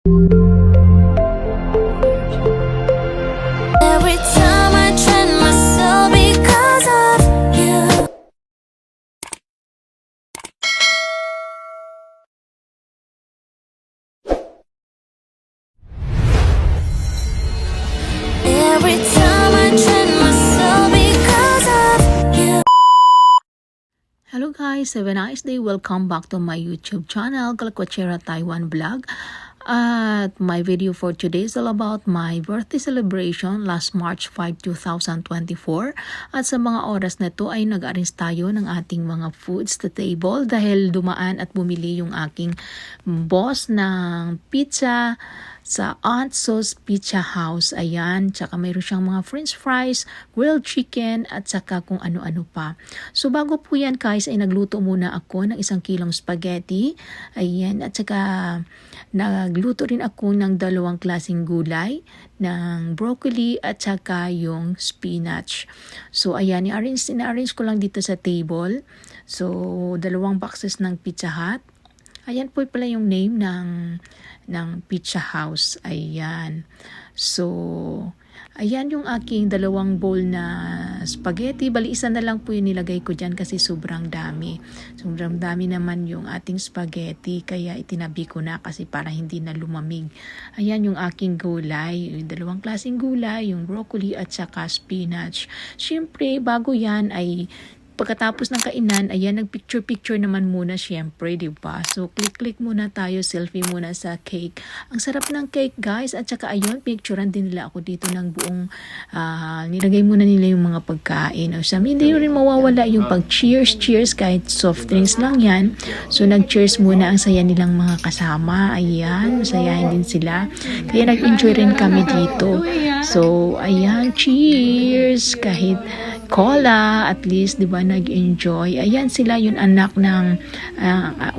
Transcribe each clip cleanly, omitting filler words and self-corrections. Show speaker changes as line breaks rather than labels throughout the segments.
Every time I train myself because of you. Every time I train myself because of you.
Hello guys, have a nice day. Welcome back to my YouTube channel, Kalkwachera Taiwan Vlog. At my video for today is all about my birthday celebration last March 5, 2024. At sa mga oras na to ay nag-arrange tayo ng ating mga foods to table dahil dumaan at bumili yung aking boss ng pizza sa Aunt So's Pizza House. Ayan, tsaka mayroon siyang mga french fries, grilled chicken, at saka kung ano-ano pa. So bago po yan guys, ay nagluto muna ako ng 1 kilong spaghetti. Ayan, at saka nagluto rin ako ng 2 klaseng gulay, ng broccoli at saka yung spinach. So ayan, i-arrange ko lang dito sa table. So 2 boxes ng Pizza Hut. Ayan po pala yung name ng Pizza House. Ayan. So, ayan yung aking 2 bowl na spaghetti. Bali, isa na lang po yung nilagay ko dyan kasi sobrang dami. Sobrang dami naman yung ating spaghetti. Kaya itinabi ko na kasi para hindi na lumamig. Ayan yung aking gulay. Yung 2 klaseng gulay, yung broccoli at saka spinach. Siyempre, bago yan ay pagkatapos ng kainan, ayan, nagpicture-picture naman muna syempre, di ba? So, click-click muna tayo, selfie muna sa cake. Ang sarap ng cake, guys. At saka, ayun, picturean din nila ako dito ng buong, nilagay muna nila yung mga pagkain. O, sabi, hindi rin mawawala yung pag-cheers, kahit soft drinks lang yan. So, nag-cheers muna ang saya nilang mga kasama. Ayan, masayahin din sila. Kaya nag-enjoy rin kami dito. So, ayan, cheers! Kahit cola, at least, di ba, nag-enjoy. Ayan sila, yung anak ng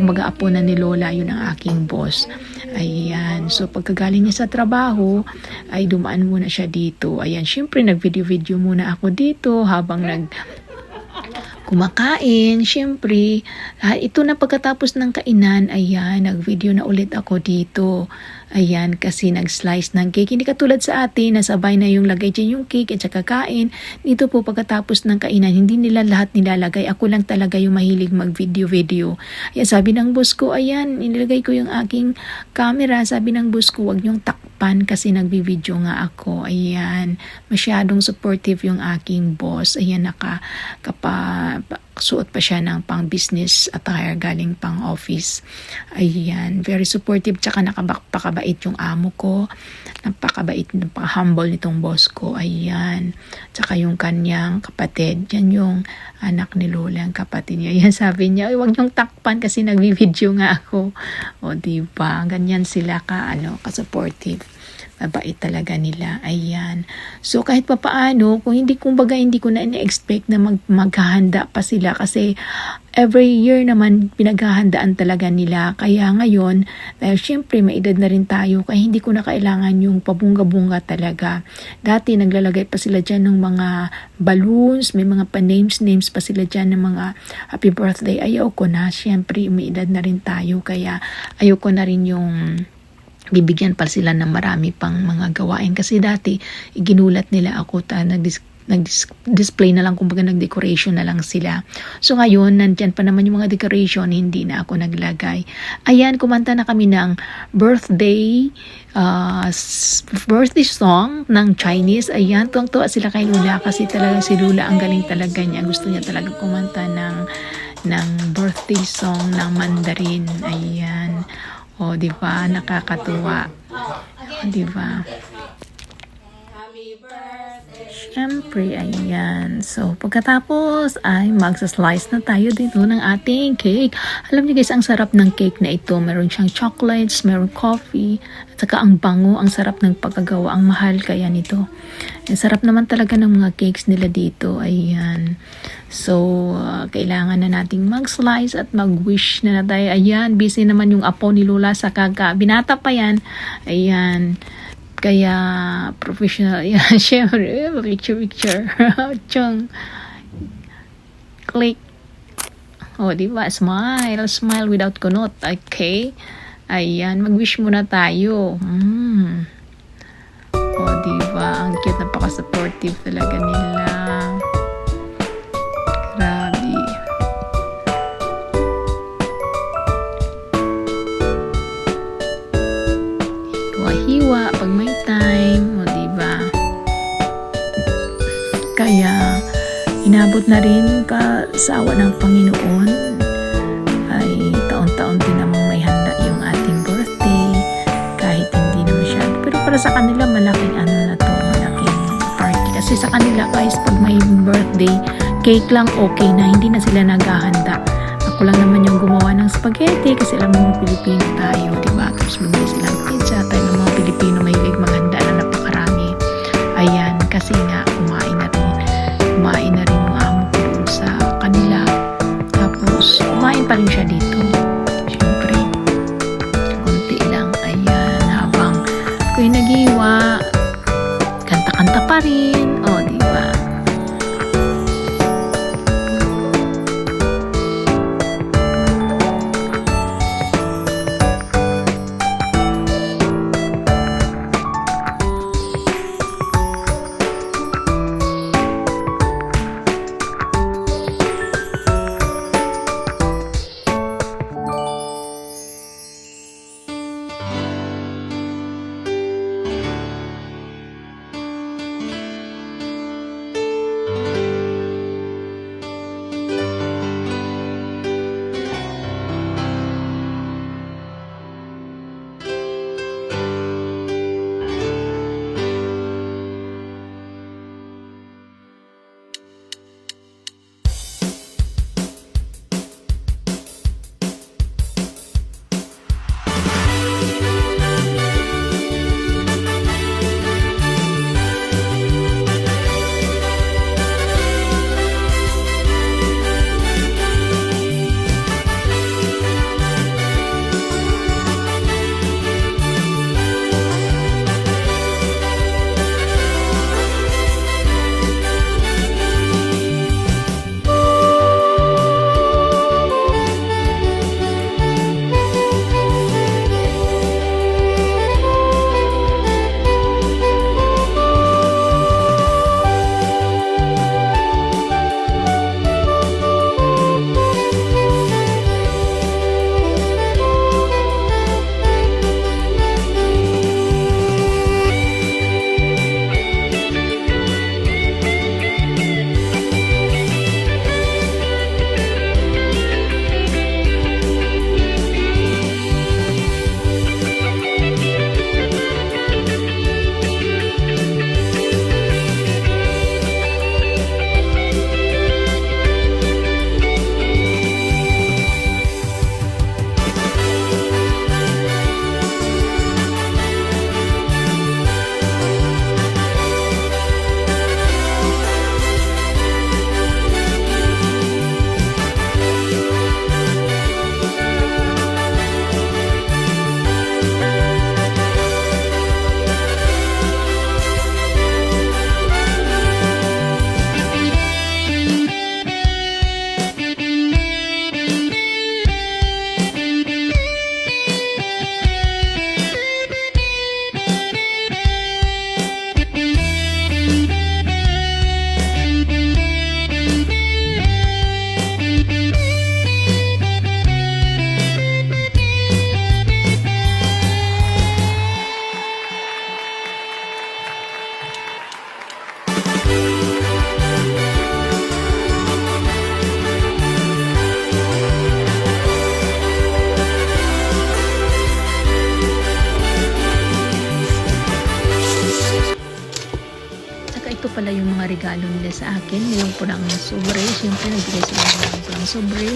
mag-aapo na ni Lola, yun ang aking boss. Ayan, so pagkagaling niya sa trabaho, ay dumaan muna siya dito. Ayan, syempre, nag-video-video muna ako dito habang kumakain. Syempre, ito na pagkatapos ng kainan, ayan, nag-video na ulit ako dito. Ayan, kasi nag-slice ng cake. Hindi katulad sa atin, nasabay na yung lagay dyan yung cake at saka kain. Dito po pagkatapos ng kainan, hindi nila lahat nilalagay. Ako lang talaga yung mahilig mag-video. Ayan, sabi ng boss ko, ayan, inilagay ko yung aking camera. Sabi ng boss ko, wag niyong takpan kasi nagbi-video nga ako. Ayan, masyadong supportive yung aking boss. Ayan, suot pa siya ng pang business attire galing pang office. Ayan, very supportive, tsaka napakabait yung amo ko. Napakabait, napaka-humble nitong boss ko. Ayan, tsaka yung kanyang kapatid. Yan yung anak ni Lola, ang kapatid niya. Ayan, sabi niya, huwag niyong takpan kasi nagbi-video nga ako. O, diba? Ganyan sila ka-supportive. Mabait talaga nila. Ayan. So, kahit papaano, hindi ko na in-expect na maghahanda pa sila kasi every year naman pinaghahandaan talaga nila. Kaya ngayon, dahil syempre may edad na rin tayo, kaya hindi ko na kailangan yung pabunga-bunga talaga. Dati naglalagay pa sila dyan ng mga balloons, may mga pa-names pa sila dyan ng mga happy birthday. Ayaw ko na. Syempre may edad na rin tayo, kaya ayaw ko na rin yung bibigyan pa sila ng marami pang mga gawain. Kasi dati, ginulat nila ako, nag-display na lang, kumbaga nag-decoration na lang sila. So ngayon, nandyan pa naman yung mga decoration, hindi na ako naglagay. Ayan, kumanta na kami ng birthday song ng Chinese. Ayan, tuwang-tuwa sila kay Lula kasi talaga si Lula, ang galing talaga niya. Gusto niya talaga kumanta ng birthday song ng Mandarin. Ayan. O, di ba? Nakakatuwa. O, di ba? Siyempre, ayan. So, pagkatapos ay magsaslice na tayo dito ng ating cake. Alam niyo guys, ang sarap ng cake na ito. Meron siyang chocolates, meron coffee, at saka ang bango, ang sarap ng pagkagawa. Ang mahal kaya nito. Ang sarap naman talaga ng mga cakes nila dito. Ayan. So, kailangan na nating mag-slice at mag-wish na tayo. Ayan, busy naman yung apo ni Lola sa binata pa yan. Ayan. Kaya, professional. Yan, syempre, picture. Chong. Click. O, diba? Smile without kunot. Okay? Ayan, mag-wish muna tayo. O, diba? Ang cute, napaka-supportive talaga nila. Grabe. Hiwa-hiwa pag may time. O, diba? Kaya, inabot na rin sa awa ng Panginoon ay taon-taon din namang may handa yung ating birthday kahit hindi na masyado. Pero para sa kanila malaking malaking party. Kasi sa kanila guys, pag may birthday, cake lang okay na, hindi na sila naghahanda. Ako lang naman yung gumawa ng spaghetti kasi alam mo Pilipino tayo, diba? Tapos bumili silang pizza, tayo ng mga Pilipino mahilig maghanda na napakarami. Ayan, kasi nga kumain na rin yung amo ko doon sa kanila. Tapos, kumain pa rin siya dito. Siyempre, konti lang. Ayan, habang ako'y naghiwa, kanta-kanta pa rin. O, diba? pala yung mga regalo nila sa akin. Mayroon po ng sobre. Siyempre, nagbigay sila ng pulang sobre.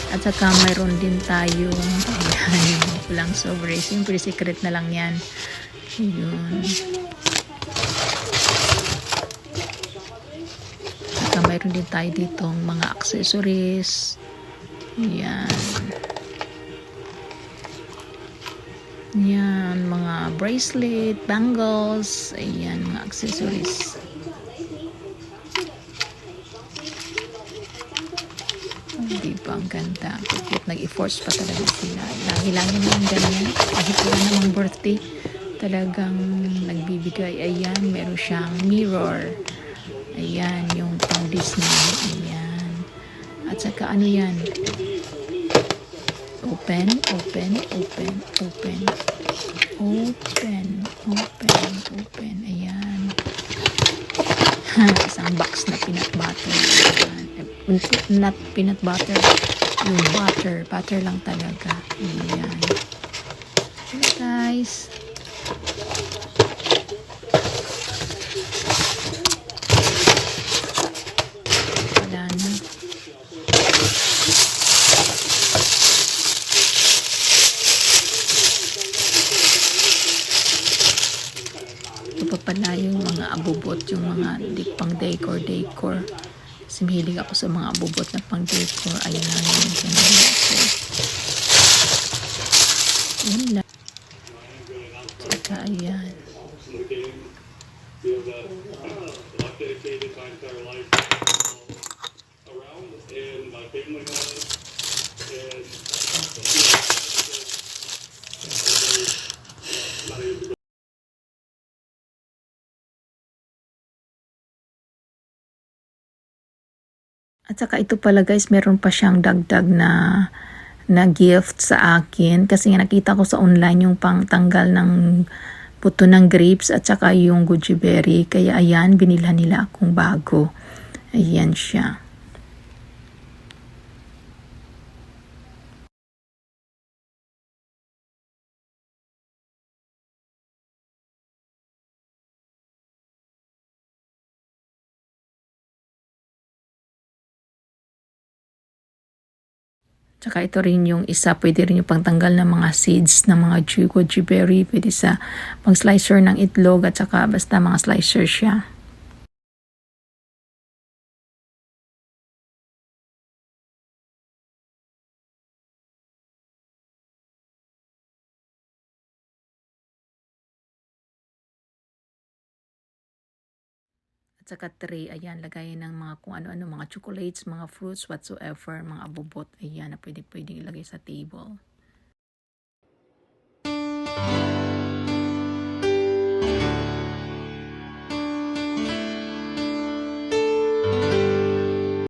At saka mayroon din tayong yung pulang sobre. Siyempre, secret na lang yan. Yun. At saka mayroon din tayo ditong mga accessories. Yan. Yan, mga bracelet, bangles, ayan, mga accessories. Diba? ba? Ang ganda. Cute. Nag-i-force pa talaga sila. Lagi-lagi naman ganyan. Kahit wala namang birthday, talagang nagbibigay. Ayan, meron siyang mirror. Ayan, yung pang Disney. Ayan. At saka ano yan? Open, open, open, open. Open, open, open. Ayan. Isang box na peanut butter. Not peanut butter. Yung butter. Butter lang talaga. Ayan. Hello guys. Wala na. Ito pa pala yung mga abubot, yung mga pang decor. Kasi mahilig ako sa mga abubot na pang decor. Ayan lang yung pinili ko. Yun lang. Tsaka ayan. At saka ito pala guys, meron pa siyang dagdag na gift sa akin. Kasi nga nakita ko sa online yung pangtanggal ng buto ng grapes at saka yung goji berry. Kaya ayan, binilhan nila akong bago. Ayan siya. Tsaka ito rin yung isa, pwede rin yung pangtanggal ng mga seeds ng mga goji berry. Pwede sa pang slicer ng itlog at saka basta mga slicer siya. At saka tray, ayan, lagayin ng mga kung ano-ano, mga chocolates, mga fruits, whatsoever, mga abubot, ayan, na pwede ilagay sa table.